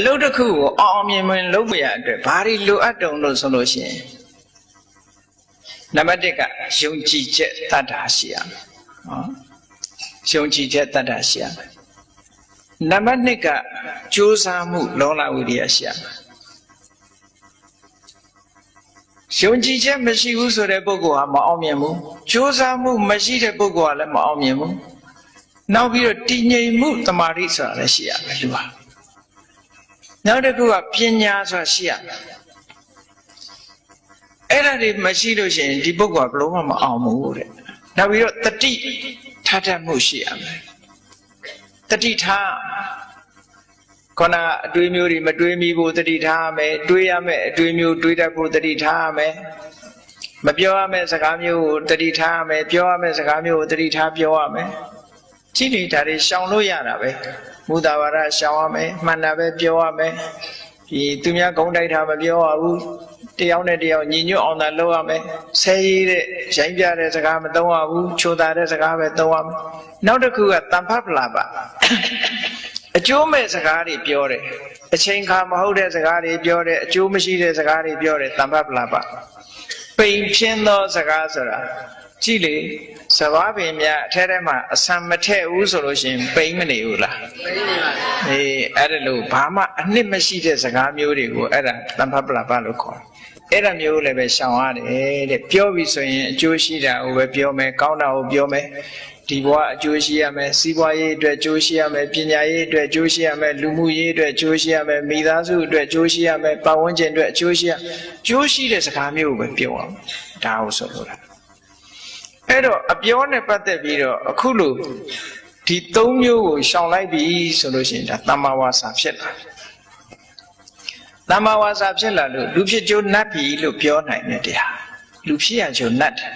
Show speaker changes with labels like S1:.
S1: လုပ်တစ်ခုကိုအောင်မြင်မြင်လုပ်ပြရအတွက်ဘာတွေလိုအပ်တုံလို့ဆိုလို့ရှိရင်နံပါတ်1ကယုံကြည်ချက်တတ်တာရှိရမယ်နော်ယုံကြည်ချက်တတ်တာရှိရမယ်နံပါတ်2ကကြိုးစားမှုလောလဝိရိယရှိရမယ်ယုံကြည်ချက်မရှိဘူးဆိုတဲ့ပုဂ္ဂိုလ်ဟာမအောင်မြင်ဘူးကြိုးစားမှုမရှိတဲ့ပုဂ္ဂိုလ်ကလည်းမအောင်မြင်ဘူးနောက်ပြီးတော့တည်ငြိမ်မှုတမာတိဆိုတာလည်းရှိရမယ်လူဟာနောက်တစ်ခုကပညာဆိုတာရှိရမယ်အဲ့ဒါတွေမရှိလို့ရှိရင်ဒီပုဂ္ဂိုလ်ကဘယ်လို့မှမအောင်ဘူးတဲ့နောက်ပြီးတော့တတိထားတတ်မှုရှိရမယ်တတိထားခန္ဓာအတွေးမျိုးတွေမတွေးမိဖို့တတိထားရမယ်တွေးရမယ်အတွေးမျိုးတွေးတတ်ဖို့တတိထားရမယ်မပြောရမယ့်စကားမျိုးကိုတတိထားရမယ်ပြောရမယ့်စကားမျိုးကိုတတိထားပြောရမယ်ကြည့်နေတာတွေရှောင်လို့ရတာပဲမူတာဝါဒရှောင်ရမယ်မှန်တာပဲပြောရမယ်ဒီသူများဂုဏ်တိုက်တာမပြောရဘူးတယောက်နဲ့တယောက်ညီညွတ်အောင်သာလုပ်ရမယ်ဆဲရည်တဲ့ရိုင်းပြတဲ့စကားမသုံးရဘူးချိုတာတဲ့စကားပဲသုံးရမယ်နောက်တစ်ခုကတမ္ဖပလာပအကျိုးမဲ့စကားတွေပြောတယ်အချိန်ခါမဟုတ်တဲ့စကားတွေပြောတယ်အကျိုးမရှိတဲ့စကားတွေပြောတယ်တမ္ဖပလာပပိန်ဖြင်းသောစကားဆိုတာကြည့်လေစဘာပင်များအထက်ထဲမှာအဆံမထည့်ဘူးဆိုလို့ရှိရင်ပိန်မနေဘူးလားပိန်နေပါအေးအဲ့ဒါလို့ဘာမှအနှစ်မရှိတဲ့စကားမျိုးတွေကိုအဲ့ဒါတမ္ဖပလာပလို့ခေါ်တယ်အဲ့ဒါမျိုးလည်းပဲရှောင်ရတယ်တဲ့ပြောပြီဆိုရင်အကျိုးရှိတာကိုပဲပြောမယ်ကောင်းတာကိုပြောမယ်ဒီဘဝအကျိုးရှိရမယ်စီးပွားရေးအတွက်အကျိုးရှိရမယ်ပညာရေးအတွက်အကျိုးရှိရမယ်လူမှုရေးအတွက်အကျိုးရှိရမယ်မိသားစုအတွက်အကျိုးရှိရမယ်ပတ်ဝန်းကျင်အတွက်အကျိုးရှိရအကျိုးရှိတဲ့စကားမျိုးကိုပဲပြောအောင်ဒါဟုတ်ဆိုလို့လားအဲ့တော့အပြောနဲ့ပတ်သက်ပြီးတော့အခုလို့ဒီ၃မျိုးကိုရှောင်လိုက်ပြီဆိုလို့ရှိရင်ဒါတမ္မာဝါစာဖြစ်လာတမ္မာဝါစာဖြစ်လာလို့လူဖြစ်ကျိုးနတ်ပြီလို့ပြောနိုင်တဲ့တရားလူဖြစ်ရကျိုးနတ်တယ်